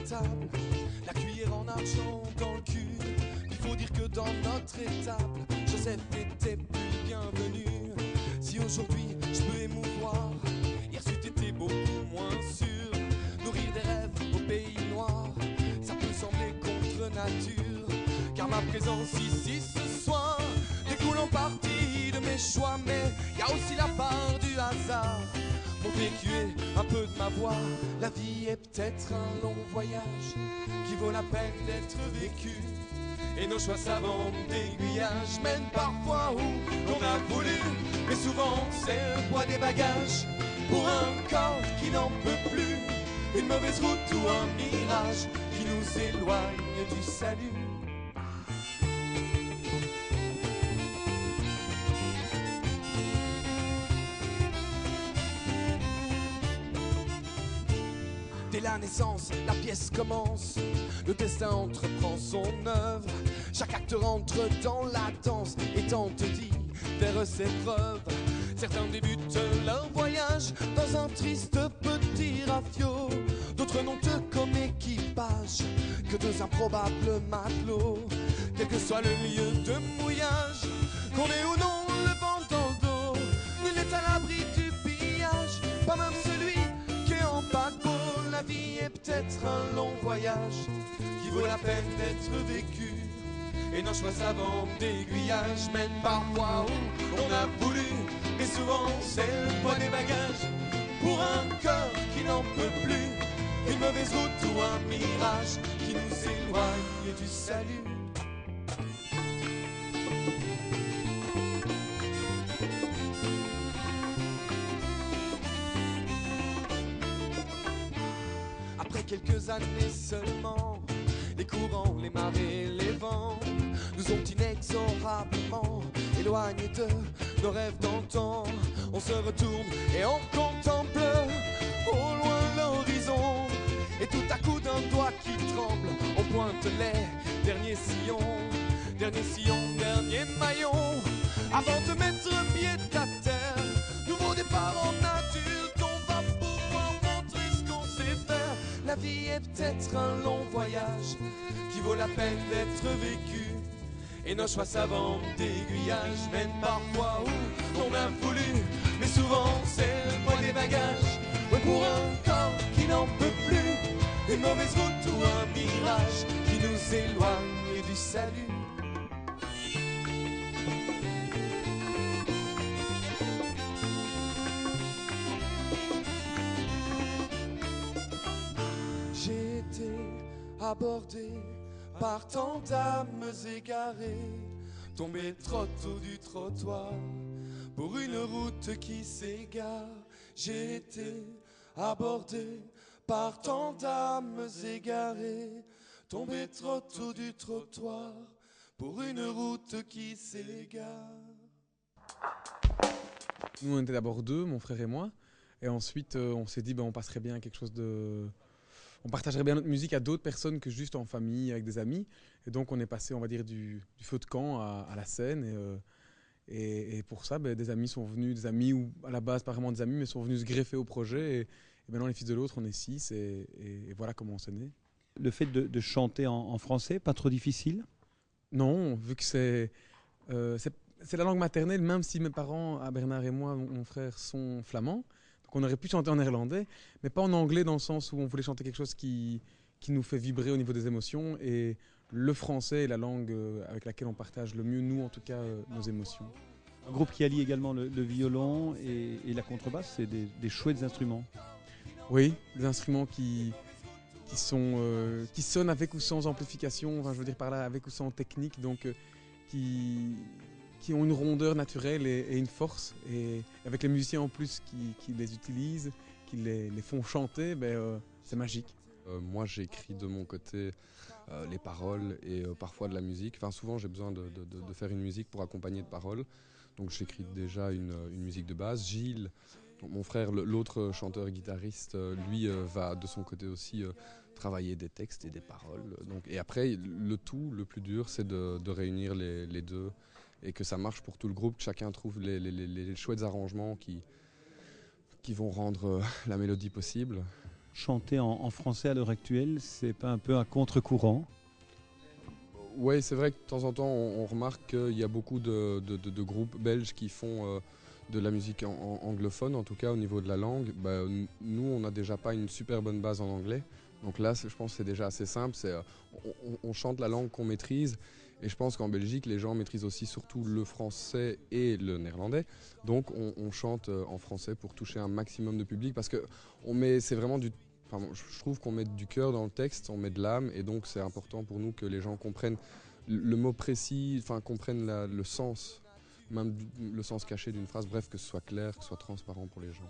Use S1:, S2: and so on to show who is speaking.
S1: table, la cuillère en argent dans le cul. Il faut dire que dans notre étable, Joseph était plus bienvenu. Si aujourd'hui je peux émouvoir, hier c'eût été beaucoup moins sûr. Nourrir des rêves au pays noir, ça peut sembler contre nature. Car ma présence ici ce soir découle en partie de mes choix, mais y a aussi la part du hasard. Mon vécu est un peu de ma voix. La vie est peut-être un long voyage qui vaut la peine d'être vécu. Et nos choix savants d'aiguillage mènent parfois où l'on a voulu. Mais souvent c'est le poids des bagages pour un corps qui n'en peut plus. Une mauvaise route ou un mirage qui nous éloigne du salut. Dès la naissance, la pièce commence, le destin entreprend son œuvre. Chaque acte rentre dans la danse et tente vers ses preuves. Certains débutent leur voyage dans un triste petit rafio. D'autres n'ont que comme équipage que deux improbables matelots. Quel que soit le lieu de mouillage, qu'on ait ou non le vent dans le dos, nul n'est à l'abri du pillage, pas même celui qui est en paquebot. La vie est peut-être un long voyage qui vaut la peine d'être vécu. Et nos choix savants d'aiguillage mènent parfois où on a voulu. Mais souvent c'est le poids des bagages pour un cœur qui n'en peut plus. Une mauvaise route ou un mirage qui nous éloigne du salut. Après quelques années seulement, les courants, les marées, les vents nous ont inexorablement éloignés de nos rêves d'antan. On se retourne et on contemple au loin l'horizon. Et tout à coup d'un doigt qui tremble, on pointe les derniers sillons. Dernier sillon, dernier maillon, avant de mettre pied à terre. Nouveau départ en nature, qu'on va pouvoir montrer ce qu'on sait faire. La vie est peut-être un long voyage qui vaut la peine d'être vécu. Et nos choix savants d'aiguillage mènent parfois où on a voulu. Mais souvent c'est le poids des bagages, ouais, pour un corps qui n'en peut plus. Une mauvaise route ou un mirage qui nous éloigne du salut. J'ai été abordé par tant d'âmes égarées, tombé trop tôt du trottoir pour une route qui s'égare. J'ai été abordé par tant d'âmes égarées, tombé trop tôt du trottoir pour une route qui s'égare.
S2: Nous on était d'abord deux, mon frère et moi, et ensuite on s'est dit on passerait bien à quelque chose de... On partagerait bien notre musique à d'autres personnes que juste en famille, avec des amis. Et donc on est passé, on va dire, du feu de camp à la scène. Et pour ça, des amis sont venus, des amis ou à la base pas vraiment des amis, mais sont venus se greffer au projet. Et maintenant les Fils de l'Autre, on est 6 et voilà comment on s'est né.
S3: Le fait de chanter en français, pas trop difficile?
S2: Non, vu que c'est la langue maternelle, même si mes parents, Bernard et moi, mon frère, sont flamands. Donc on aurait pu chanter en néerlandais, mais pas en anglais dans le sens où on voulait chanter quelque chose qui nous fait vibrer au niveau des émotions. Et le français est la langue avec laquelle on partage le mieux, nous en tout cas, nos émotions.
S3: Un groupe qui allie également le violon et la contrebasse, c'est des chouettes instruments.
S2: Oui, des instruments qui sonnent avec ou sans amplification, enfin, je veux dire par là avec ou sans technique, donc qui ont une rondeur naturelle et une force. Et avec les musiciens en plus qui les utilisent, qui les font chanter, c'est magique.
S4: Moi j'écris de mon côté les paroles et parfois de la musique. Enfin souvent j'ai besoin de faire une musique pour accompagner de paroles. Donc j'écris déjà une musique de base. Gilles, donc mon frère, l'autre chanteur-guitariste, lui va de son côté aussi travailler des textes et des paroles. Donc, et après le plus dur c'est de réunir les deux et que ça marche pour tout le groupe, que chacun trouve les chouettes arrangements qui vont rendre la mélodie possible.
S3: chanter en français à l'heure actuelle, c'est pas un peu un contre-courant?
S4: Oui, c'est vrai que de temps en temps, on remarque qu'il y a beaucoup de groupes belges qui font de la musique anglophone, en tout cas au niveau de la langue. Nous, on n'a déjà pas une super bonne base en anglais. Donc là, je pense que c'est déjà assez simple. On chante la langue qu'on maîtrise. Et je pense qu'en Belgique, les gens maîtrisent aussi surtout le français et le néerlandais. Donc on chante en français pour toucher un maximum de public. Parce que c'est vraiment je trouve qu'on met du cœur dans le texte, on met de l'âme. Et donc c'est important pour nous que les gens comprennent le mot précis, comprennent le sens, même le sens caché d'une phrase. Bref, que ce soit clair, que ce soit transparent pour les gens.